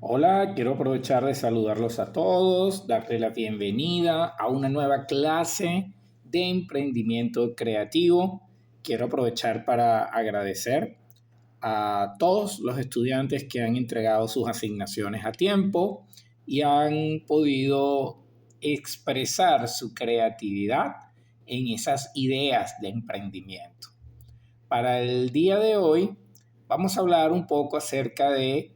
Hola, quiero aprovechar de saludarlos a todos, darles la bienvenida a una nueva clase de emprendimiento creativo. Quiero aprovechar para agradecer a todos los estudiantes que han entregado sus asignaciones a tiempo y han podido expresar su creatividad en esas ideas de emprendimiento. Para el día de hoy vamos a hablar un poco acerca de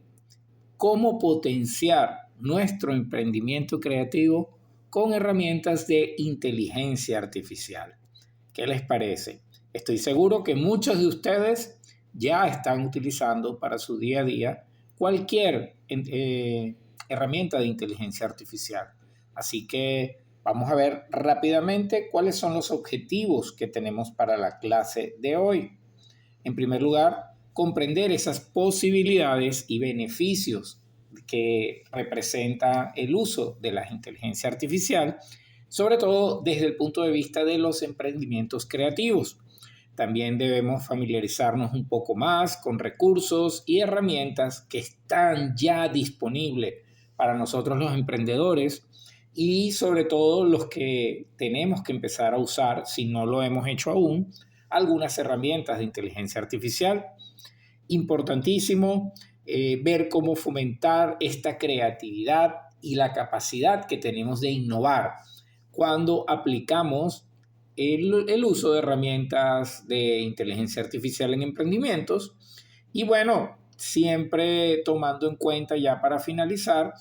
cómo potenciar nuestro emprendimiento creativo con herramientas de inteligencia artificial. ¿Qué les parece? Estoy seguro que muchos de ustedes ya están utilizando para su día a día cualquier herramienta de inteligencia artificial. Así que vamos a ver rápidamente cuáles son los objetivos que tenemos para la clase de hoy. En primer lugar, comprender esas posibilidades y beneficios que representa el uso de la inteligencia artificial, sobre todo desde el punto de vista de los emprendimientos creativos. También debemos familiarizarnos un poco más con recursos y herramientas que están ya disponibles para nosotros los emprendedores y sobre todo los que tenemos que empezar a usar, si no lo hemos hecho aún, algunas herramientas de inteligencia artificial. Importantísimo ver cómo fomentar esta creatividad y la capacidad que tenemos de innovar cuando aplicamos el uso de herramientas de inteligencia artificial en emprendimientos. Y bueno, siempre tomando en cuenta ya para finalizar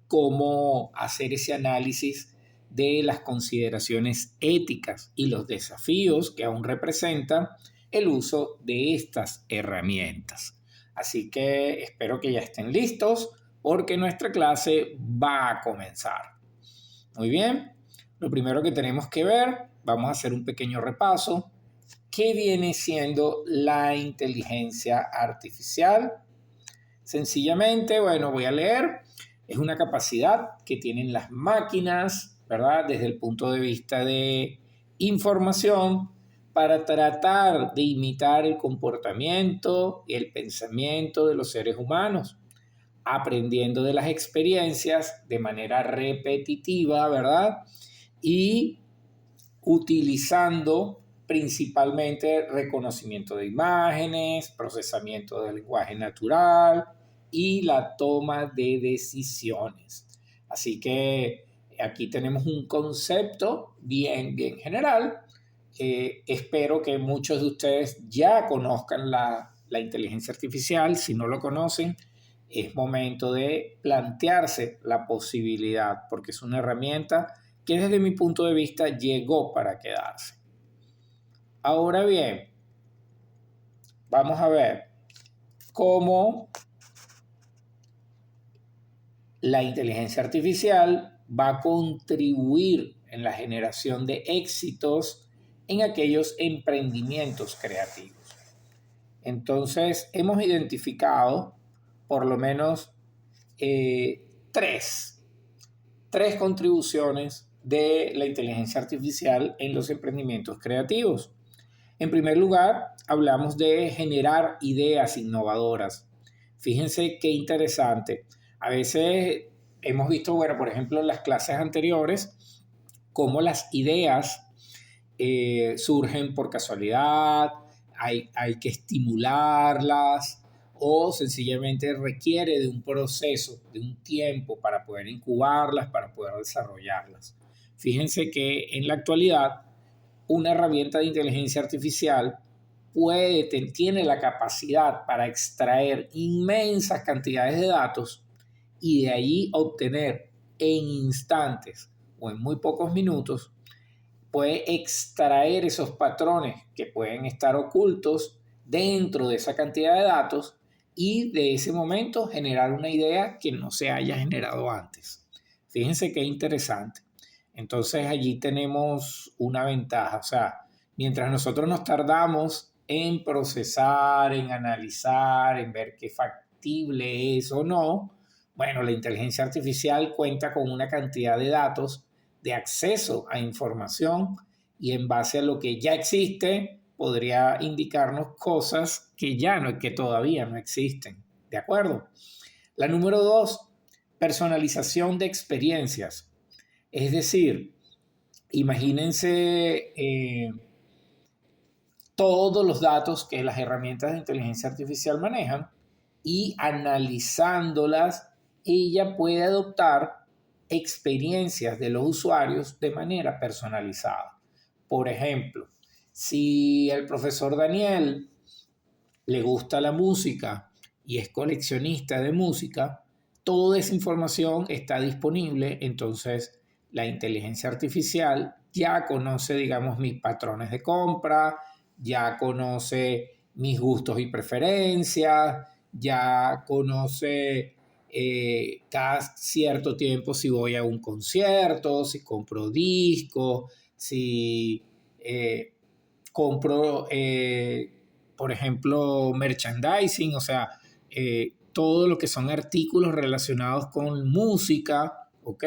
cómo hacer ese análisis de las consideraciones éticas y los desafíos que aún representa el uso de estas herramientas. Así que espero que ya estén listos porque nuestra clase va a comenzar. Muy bien, lo primero que tenemos que ver, vamos a hacer un pequeño repaso. ¿Qué viene siendo la inteligencia artificial? Sencillamente, bueno, voy a leer. Es una capacidad que tienen las máquinas, ¿verdad? Desde el punto de vista de información para tratar de imitar el comportamiento y el pensamiento de los seres humanos, aprendiendo de las experiencias de manera repetitiva, ¿verdad? Y utilizando principalmente reconocimiento de imágenes, procesamiento del lenguaje natural y la toma de decisiones. Así que aquí tenemos un concepto bien general. Espero que muchos de ustedes ya conozcan la inteligencia artificial. Si no lo conocen, es momento de plantearse la posibilidad, porque es una herramienta que desde mi punto de vista llegó para quedarse. Ahora bien, vamos a ver cómo la inteligencia artificial va a contribuir en la generación de éxitos en aquellos emprendimientos creativos. Entonces, hemos identificado por lo menos tres contribuciones de la inteligencia artificial en los emprendimientos creativos. En primer lugar, hablamos de generar ideas innovadoras. Fíjense qué interesante. A veces hemos visto, bueno, por ejemplo, en las clases anteriores, cómo las ideas surgen por casualidad, hay que estimularlas o sencillamente requiere de un proceso, de un tiempo para poder incubarlas, para poder desarrollarlas. Fíjense que en la actualidad una herramienta de inteligencia artificial tiene la capacidad para extraer inmensas cantidades de datos y de allí obtener en instantes o en muy pocos minutos, puede extraer esos patrones que pueden estar ocultos dentro de esa cantidad de datos y de ese momento generar una idea que no se haya generado antes. Fíjense qué interesante. Entonces allí tenemos una ventaja. O sea, mientras nosotros nos tardamos en procesar, en analizar, en ver qué factible es o no, bueno, la inteligencia artificial cuenta con una cantidad de datos, de acceso a información y en base a lo que ya existe podría indicarnos cosas que todavía no existen. ¿De acuerdo? La número 2, personalización de experiencias. Es decir, imagínense todos los datos que las herramientas de inteligencia artificial manejan y analizándolas, ella puede adoptar experiencias de los usuarios de manera personalizada. Por ejemplo, si el profesor Daniel le gusta la música y es coleccionista de música, toda esa información está disponible, entonces la inteligencia artificial ya conoce, digamos, mis patrones de compra, ya conoce mis gustos y preferencias, ya conoce cada cierto tiempo si voy a un concierto, si compro discos, si compro, por ejemplo, merchandising, o sea, todo lo que son artículos relacionados con música, ¿ok?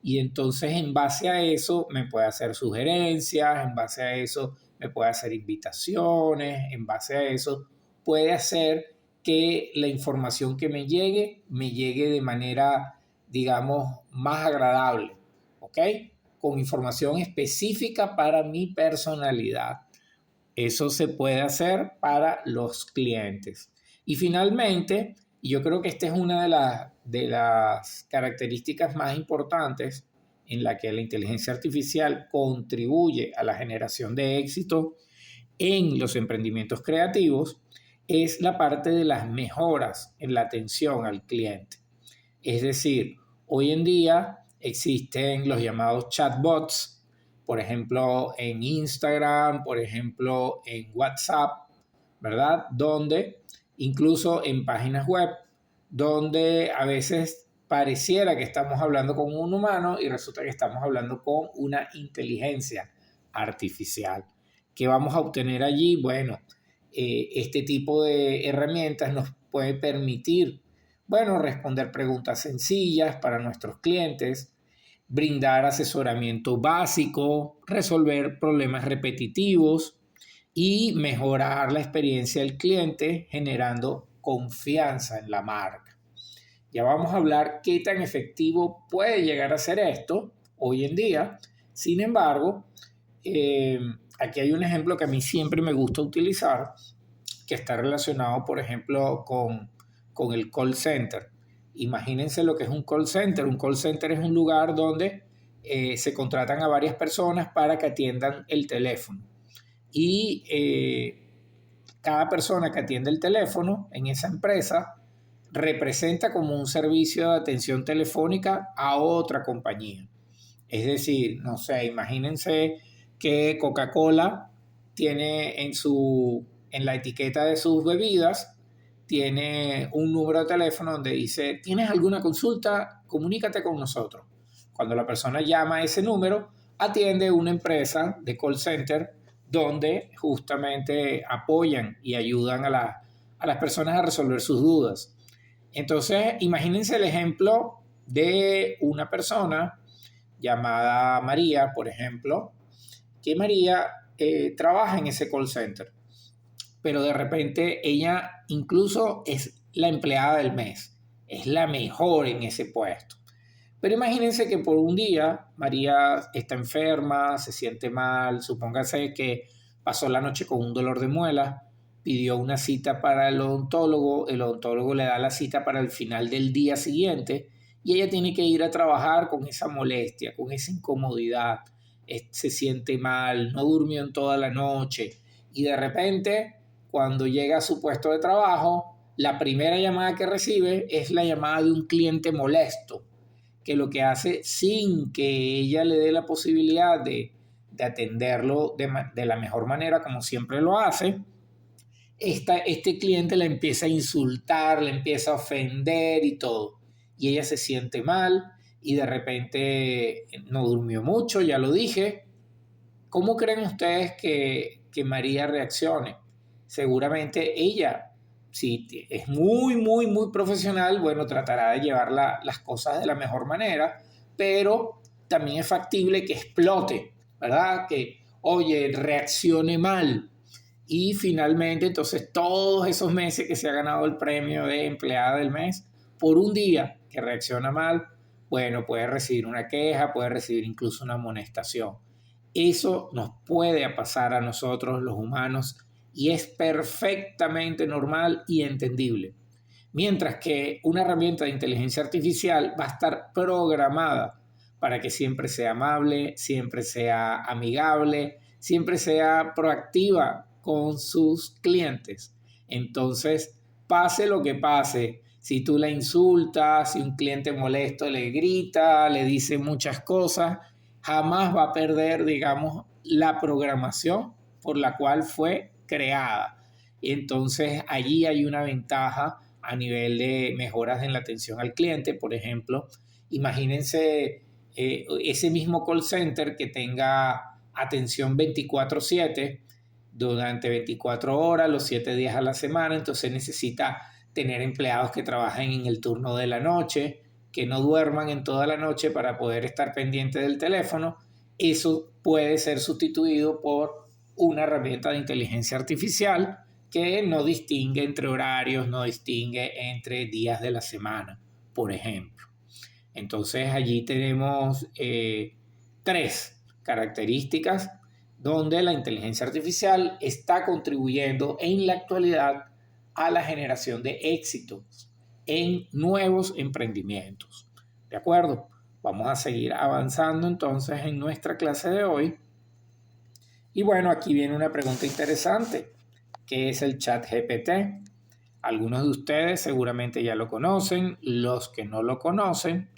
Y entonces en base a eso me puede hacer sugerencias, en base a eso me puede hacer invitaciones, en base a eso puede hacer que la información que me llegue de manera, digamos, más agradable, ¿ok? Con información específica para mi personalidad. Eso se puede hacer para los clientes. Y finalmente, y yo creo que esta es una de las características más importantes en la que la inteligencia artificial contribuye a la generación de éxito en los emprendimientos creativos, es la parte de las mejoras en la atención al cliente. Es decir, hoy en día existen los llamados chatbots, por ejemplo, en Instagram, por ejemplo, en WhatsApp, ¿verdad? Donde, incluso en páginas web, donde a veces pareciera que estamos hablando con un humano y resulta que estamos hablando con una inteligencia artificial. ¿Qué vamos a obtener allí? Bueno, este tipo de herramientas nos puede permitir, bueno, responder preguntas sencillas para nuestros clientes, brindar asesoramiento básico, resolver problemas repetitivos y mejorar la experiencia del cliente generando confianza en la marca. Ya vamos a hablar qué tan efectivo puede llegar a ser esto hoy en día. Sin embargo, aquí hay un ejemplo que a mí siempre me gusta utilizar, que está relacionado, por ejemplo, con el call center. Imagínense lo que es un call center. Un call center es un lugar donde se contratan a varias personas para que atiendan el teléfono. Y cada persona que atiende el teléfono en esa empresa representa como un servicio de atención telefónica a otra compañía. Es decir, no sé, imagínense que Coca-Cola tiene en la etiqueta de sus bebidas, tiene un número de teléfono donde dice, ¿tienes alguna consulta? Comunícate con nosotros. Cuando la persona llama a ese número, atiende una empresa de call center donde justamente apoyan y ayudan a las personas a resolver sus dudas. Entonces, imagínense el ejemplo de una persona llamada María, por ejemplo, que María trabaja en ese call center, pero de repente ella incluso es la empleada del mes, es la mejor en ese puesto. Pero imagínense que por un día María está enferma, se siente mal, supóngase que pasó la noche con un dolor de muela, pidió una cita para el odontólogo le da la cita para el final del día siguiente y ella tiene que ir a trabajar con esa molestia, con esa incomodidad, se siente mal, no durmió en toda la noche y de repente cuando llega a su puesto de trabajo, la primera llamada que recibe es la llamada de un cliente molesto que lo que hace sin que ella le dé la posibilidad de atenderlo de la mejor manera como siempre lo hace, este cliente la empieza a insultar, la empieza a ofender y todo. Y ella se siente mal y de repente no durmió mucho, ya lo dije. ¿Cómo creen ustedes que María reaccione? Seguramente ella, si es muy, muy, muy profesional, bueno, tratará de llevar las cosas de la mejor manera, pero también es factible que explote, ¿verdad? Que, oye, reaccione mal. Y finalmente, entonces, todos esos meses que se ha ganado el premio de empleada del mes, por un día que reacciona mal, bueno, puede recibir una queja, puede recibir incluso una amonestación. Eso nos puede pasar a nosotros los humanos y es perfectamente normal y entendible. Mientras que una herramienta de inteligencia artificial va a estar programada para que siempre sea amable, siempre sea amigable, siempre sea proactiva con sus clientes. Entonces, pase lo que pase, si tú la insultas, si un cliente molesto le grita, le dice muchas cosas, jamás va a perder, digamos, la programación por la cual fue creada. Y entonces allí hay una ventaja a nivel de mejoras en la atención al cliente. Por ejemplo, imagínense ese mismo call center que tenga atención 24/7 durante 24 horas, los 7 días a la semana. Entonces necesita tener empleados que trabajen en el turno de la noche, que no duerman en toda la noche para poder estar pendiente del teléfono. Eso puede ser sustituido por una herramienta de inteligencia artificial que no distingue entre horarios, no distingue entre días de la semana, por ejemplo. Entonces allí tenemos tres características donde la inteligencia artificial está contribuyendo en la actualidad a la generación de éxitos en nuevos emprendimientos. ¿De acuerdo? Vamos a seguir avanzando entonces en nuestra clase de hoy. Y bueno, aquí viene una pregunta interesante. ¿Qué es el ChatGPT? Algunos de ustedes seguramente ya lo conocen. Los que no lo conocen,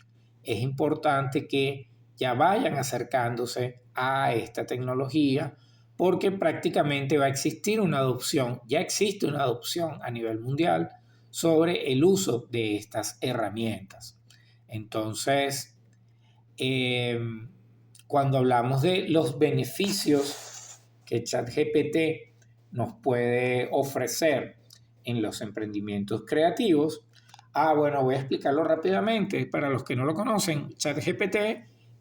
es importante que ya vayan acercándose a esta tecnología porque prácticamente va a existir una adopción, ya existe una adopción a nivel mundial sobre el uso de estas herramientas. Entonces, cuando hablamos de los beneficios que ChatGPT nos puede ofrecer en los emprendimientos creativos, bueno, voy a explicarlo rápidamente. Para los que no lo conocen, ChatGPT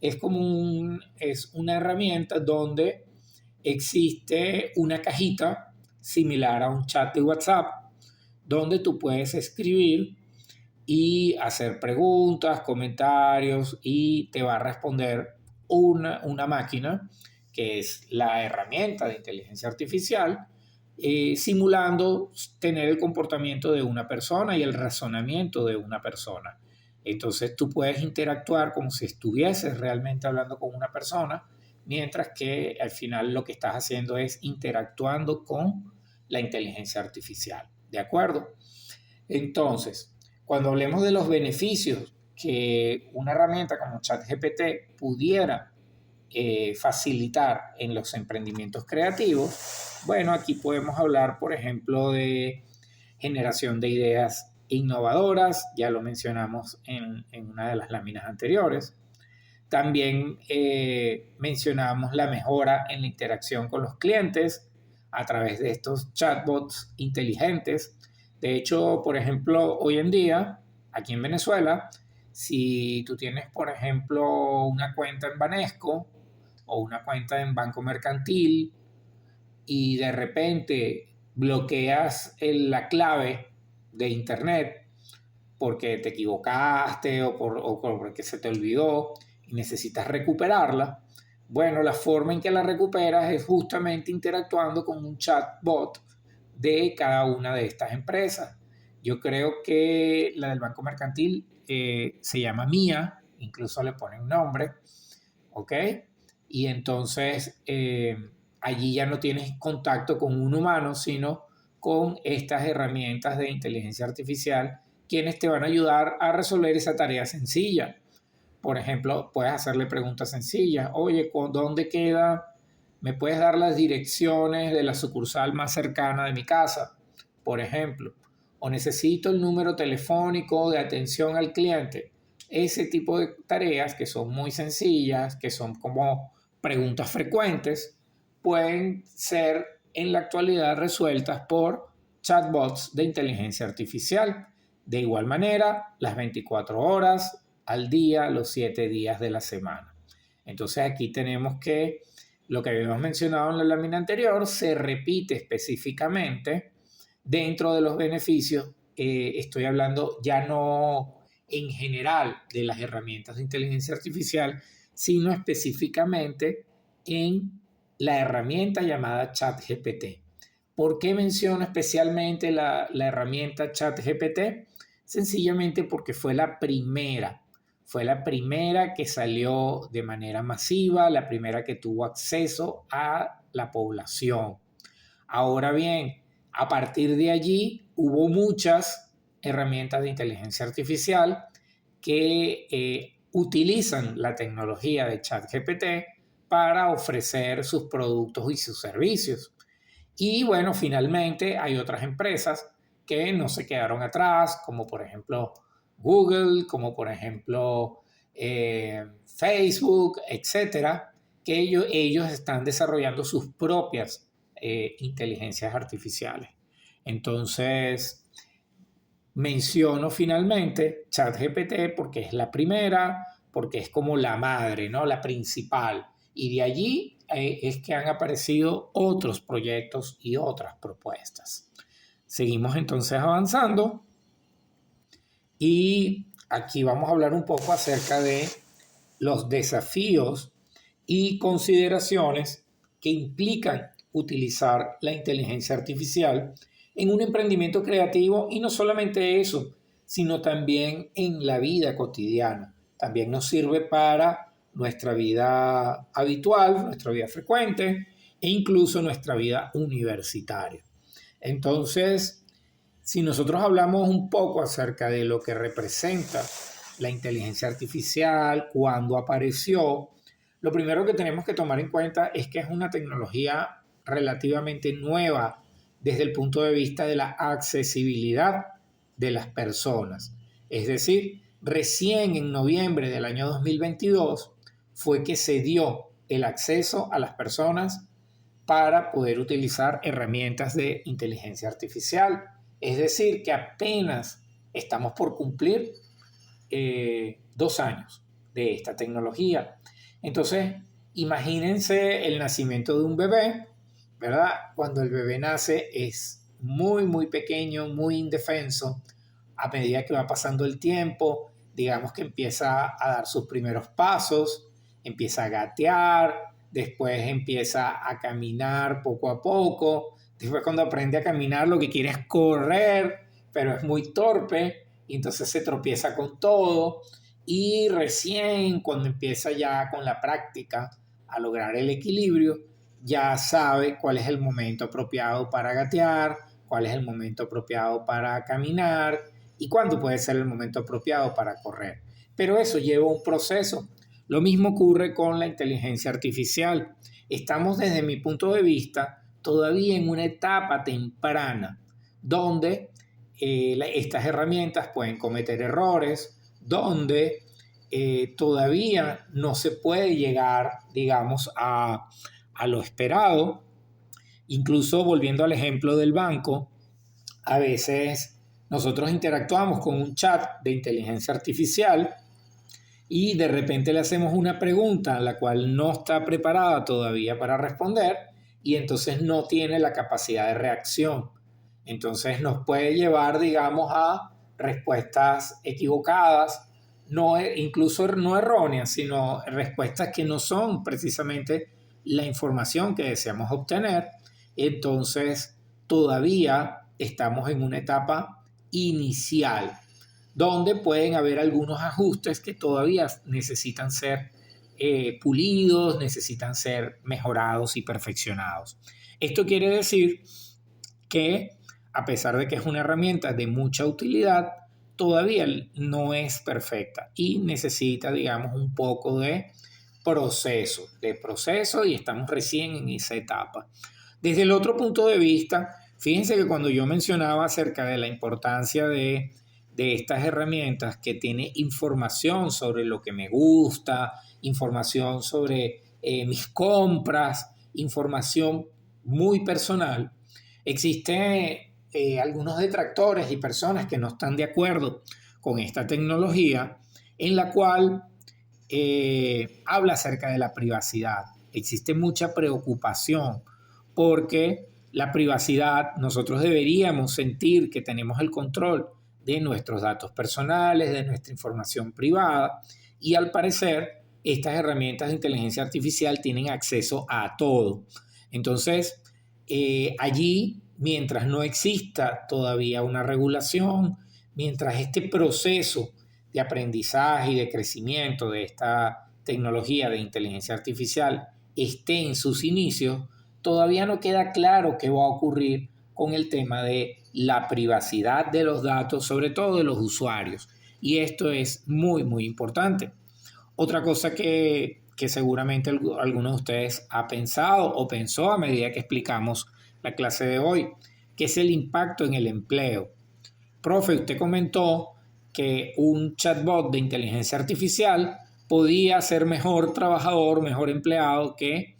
es una herramienta donde existe una cajita similar a un chat de WhatsApp, donde tú puedes escribir y hacer preguntas, comentarios y te va a responder una máquina que es la herramienta de inteligencia artificial, simulando tener el comportamiento de una persona y el razonamiento de una persona. Entonces tú puedes interactuar como si estuvieses realmente hablando con una persona, mientras que al final lo que estás haciendo es interactuando con la inteligencia artificial. ¿De acuerdo? Entonces, cuando hablemos de los beneficios que una herramienta como ChatGPT pudiera facilitar en los emprendimientos creativos, bueno, aquí podemos hablar, por ejemplo, de generación de ideas innovadoras, ya lo mencionamos en una de las láminas anteriores. También mencionamos la mejora en la interacción con los clientes a través de estos chatbots inteligentes. De hecho, por ejemplo, hoy en día, aquí en Venezuela, si tú tienes, por ejemplo, una cuenta en Banesco o una cuenta en Banco Mercantil y de repente bloqueas la clave de internet porque te equivocaste o porque se te olvidó y necesitas recuperarla, bueno, la forma en que la recuperas es justamente interactuando con un chatbot de cada una de estas empresas. Yo creo que la del Banco Mercantil se llama Mía, incluso le ponen nombre, ¿ok? Y entonces allí ya no tienes contacto con un humano, sino con estas herramientas de inteligencia artificial, quienes te van a ayudar a resolver esa tarea sencilla. Por ejemplo, puedes hacerle preguntas sencillas. Oye, ¿dónde queda? ¿Me puedes dar las direcciones de la sucursal más cercana de mi casa? Por ejemplo. O necesito el número telefónico de atención al cliente. Ese tipo de tareas que son muy sencillas, que son como preguntas frecuentes, pueden ser en la actualidad resueltas por chatbots de inteligencia artificial. De igual manera, las 24 horas al día, los 7 días de la semana. Entonces aquí tenemos que lo que habíamos mencionado en la lámina anterior se repite específicamente dentro de los beneficios estoy hablando ya no en general de las herramientas de inteligencia artificial, sino específicamente en la herramienta llamada ChatGPT. ¿Por qué menciono especialmente la herramienta ChatGPT? Sencillamente porque fue la primera que salió de manera masiva, la primera que tuvo acceso a la población. Ahora bien, a partir de allí hubo muchas herramientas de inteligencia artificial que utilizan la tecnología de ChatGPT para ofrecer sus productos y sus servicios. Y bueno, finalmente hay otras empresas que no se quedaron atrás, como por ejemplo Google, como por ejemplo Facebook, etcétera, que ellos están desarrollando sus propias inteligencias artificiales. Entonces, menciono finalmente ChatGPT porque es la primera, porque es como la madre, ¿no? La principal. Y de allí es que han aparecido otros proyectos y otras propuestas. Seguimos entonces avanzando y aquí vamos a hablar un poco acerca de los desafíos y consideraciones que implican utilizar la inteligencia artificial en un emprendimiento creativo, y no solamente eso, sino también en la vida cotidiana. También nos sirve para nuestra vida habitual, nuestra vida frecuente e incluso nuestra vida universitaria. Entonces, si nosotros hablamos un poco acerca de lo que representa la inteligencia artificial, cuando apareció, lo primero que tenemos que tomar en cuenta es que es una tecnología relativamente nueva desde el punto de vista de la accesibilidad de las personas. Es decir, recién en noviembre del año 2022 fue que se dio el acceso a las personas para poder utilizar herramientas de inteligencia artificial. Es decir, que apenas estamos por cumplir 2 años de esta tecnología. Entonces, imagínense el nacimiento de un bebé, ¿verdad? Cuando el bebé nace es muy, muy pequeño, muy indefenso. A medida que va pasando el tiempo, digamos que empieza a dar sus primeros pasos, empieza a gatear, después empieza a caminar poco a poco. Después, cuando aprende a caminar, lo que quiere es correr, pero es muy torpe y entonces se tropieza con todo. Y recién cuando empieza ya con la práctica a lograr el equilibrio, ya sabe cuál es el momento apropiado para gatear, cuál es el momento apropiado para caminar y cuándo puede ser el momento apropiado para correr. Pero eso lleva un proceso. Lo mismo ocurre con la inteligencia artificial. Estamos, desde mi punto de vista, todavía en una etapa temprana donde estas herramientas pueden cometer errores, donde todavía no se puede llegar, digamos, a lo esperado. Incluso volviendo al ejemplo del banco, a veces nosotros interactuamos con un chat de inteligencia artificial y de repente le hacemos una pregunta a la cual no está preparada todavía para responder y entonces no tiene la capacidad de reacción. Entonces nos puede llevar, digamos, a respuestas equivocadas, no, incluso no erróneas, sino respuestas que no son precisamente la información que deseamos obtener. Entonces todavía estamos en una etapa inicial donde pueden haber algunos ajustes que todavía necesitan ser pulidos, necesitan ser mejorados y perfeccionados. Esto quiere decir que, a pesar de que es una herramienta de mucha utilidad, todavía no es perfecta y necesita, digamos, un poco de proceso, y estamos recién en esa etapa. Desde el otro punto de vista, fíjense que cuando yo mencionaba acerca de la importancia de estas herramientas que tiene información sobre lo que me gusta, información sobre mis compras, información muy personal, existen algunos detractores y personas que no están de acuerdo con esta tecnología, en la cual habla acerca de la privacidad. Existe mucha preocupación porque la privacidad, nosotros deberíamos sentir que tenemos el control de nuestros datos personales, de nuestra información privada, y al parecer estas herramientas de inteligencia artificial tienen acceso a todo. Entonces, allí, mientras no exista todavía una regulación, mientras este proceso de aprendizaje y de crecimiento de esta tecnología de inteligencia artificial esté en sus inicios, todavía no queda claro qué va a ocurrir con el tema de la privacidad de los datos, sobre todo de los usuarios. Y esto es muy, muy importante. Otra cosa que seguramente alguno de ustedes ha pensado o pensó a medida que explicamos la clase de hoy, que es el impacto en el empleo. Profe, usted comentó que un chatbot de inteligencia artificial podía ser mejor trabajador, mejor empleado que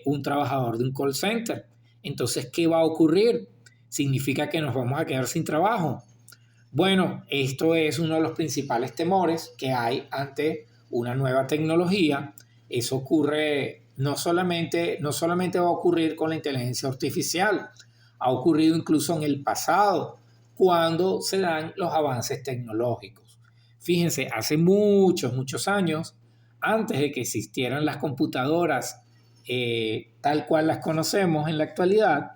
un trabajador de un call center. Entonces, ¿qué va a ocurrir? ¿Significa que nos vamos a quedar sin trabajo? Bueno, esto es uno de los principales temores que hay ante una nueva tecnología. Eso ocurre, no solamente va a ocurrir con la inteligencia artificial, ha ocurrido incluso en el pasado, cuando se dan los avances tecnológicos. Fíjense, hace muchos, muchos años, antes de que existieran las computadoras tal cual las conocemos en la actualidad,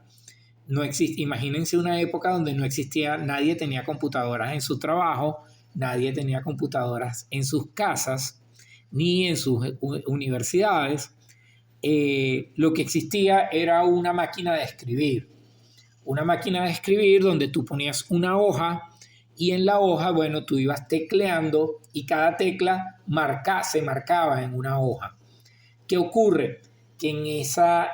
no existe, imagínense una época donde no existía, nadie tenía computadoras en su trabajo, nadie tenía computadoras en sus casas, ni en sus universidades. Lo que existía era una máquina de escribir. Una máquina de escribir donde tú ponías una hoja y en la hoja, bueno, tú ibas tecleando y cada tecla se marcaba en una hoja. ¿Qué ocurre? Que en esa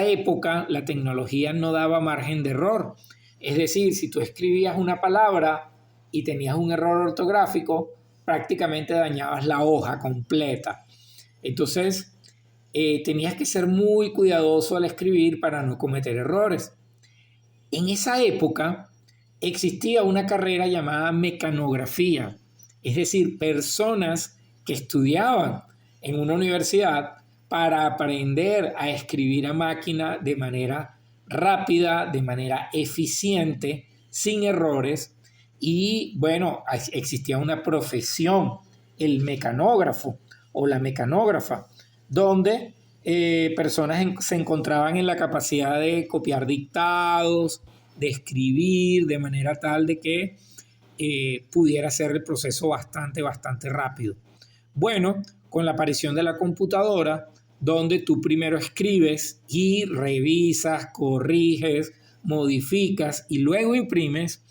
época la tecnología no daba margen de error. Es decir, si tú escribías una palabra y tenías un error ortográfico, prácticamente dañabas la hoja completa. Entonces, tenías que ser muy cuidadoso al escribir para no cometer errores. En esa época existía una carrera llamada mecanografía, es decir, personas que estudiaban en una universidad para aprender a escribir a máquina de manera rápida, de manera eficiente, sin errores. Y bueno, existía una profesión, el mecanógrafo o la mecanógrafa, donde personas se encontraban en la capacidad de copiar dictados, de escribir de manera tal de que pudiera ser el proceso bastante rápido. Bueno, con la aparición de la computadora, donde tú primero escribes y revisas, corriges, modificas y luego imprimes,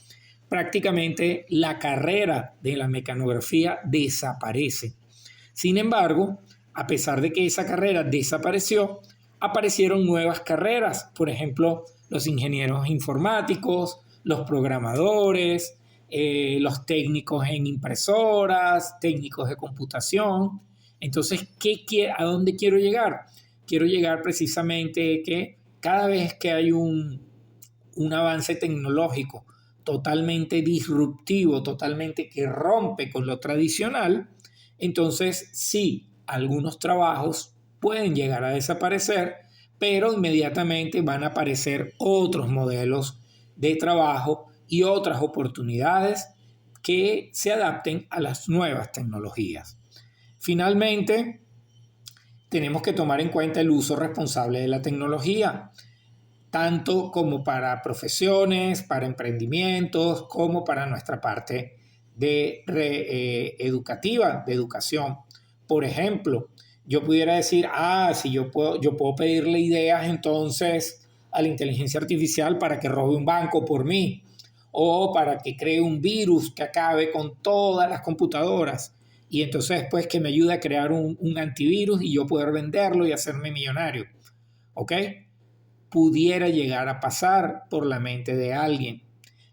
prácticamente la carrera de la mecanografía desaparece. Sin embargo, a pesar de que esa carrera desapareció, aparecieron nuevas carreras, por ejemplo, los ingenieros informáticos, los programadores, los técnicos en impresoras, técnicos de computación. Entonces, ¿a dónde quiero llegar? Quiero llegar precisamente que cada vez que hay un avance tecnológico totalmente disruptivo, totalmente que rompe con lo tradicional, entonces sí, algunos trabajos pueden llegar a desaparecer, pero inmediatamente van a aparecer otros modelos de trabajo y otras oportunidades que se adapten a las nuevas tecnologías. Finalmente, tenemos que tomar en cuenta el uso responsable de la tecnología, tanto como para profesiones, para emprendimientos, como para nuestra parte educativa, de educación. Por ejemplo, yo pudiera decir, si yo puedo pedirle ideas entonces a la inteligencia artificial para que robe un banco por mí, o para que cree un virus que acabe con todas las computadoras, y entonces después que me ayude a crear un antivirus y yo poder venderlo y hacerme millonario. ¿Ok? Pudiera llegar a pasar por la mente de alguien.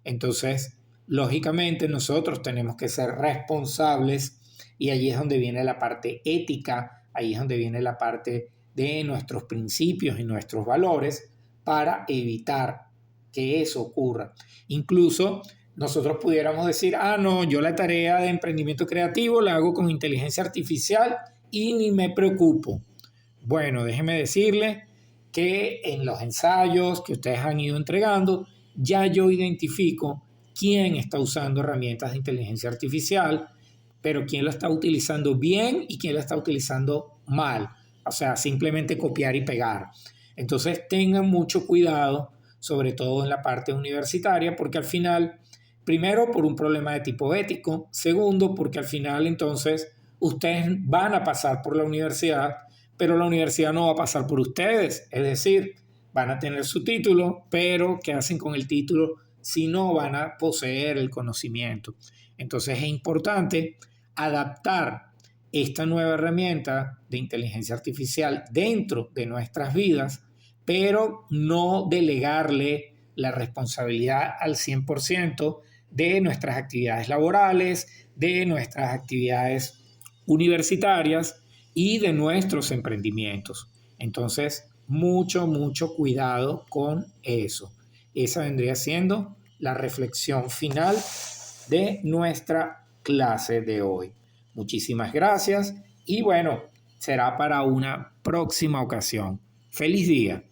Entonces, lógicamente nosotros tenemos que ser responsables y allí es donde viene la parte ética, ahí es donde viene la parte de nuestros principios y nuestros valores para evitar que eso ocurra. Incluso nosotros pudiéramos decir, no, yo la tarea de emprendimiento creativo la hago con inteligencia artificial y ni me preocupo. Bueno, déjeme decirle que en los ensayos que ustedes han ido entregando, ya yo identifico quién está usando herramientas de inteligencia artificial, pero quién lo está utilizando bien y quién lo está utilizando mal. O sea, simplemente copiar y pegar. Entonces tengan mucho cuidado, sobre todo en la parte universitaria, porque al final, primero, por un problema de tipo ético. Segundo, porque al final entonces ustedes van a pasar por la universidad, pero la universidad no va a pasar por ustedes. Es decir, van a tener su título, pero ¿qué hacen con el título si no van a poseer el conocimiento? Entonces es importante adaptar esta nueva herramienta de inteligencia artificial dentro de nuestras vidas, pero no delegarle la responsabilidad al 100% de nuestras actividades laborales, de nuestras actividades universitarias y de nuestros emprendimientos. Entonces, mucho cuidado con eso. Esa vendría siendo la reflexión final de nuestra clase de hoy. Muchísimas gracias y bueno, será para una próxima ocasión. ¡Feliz día!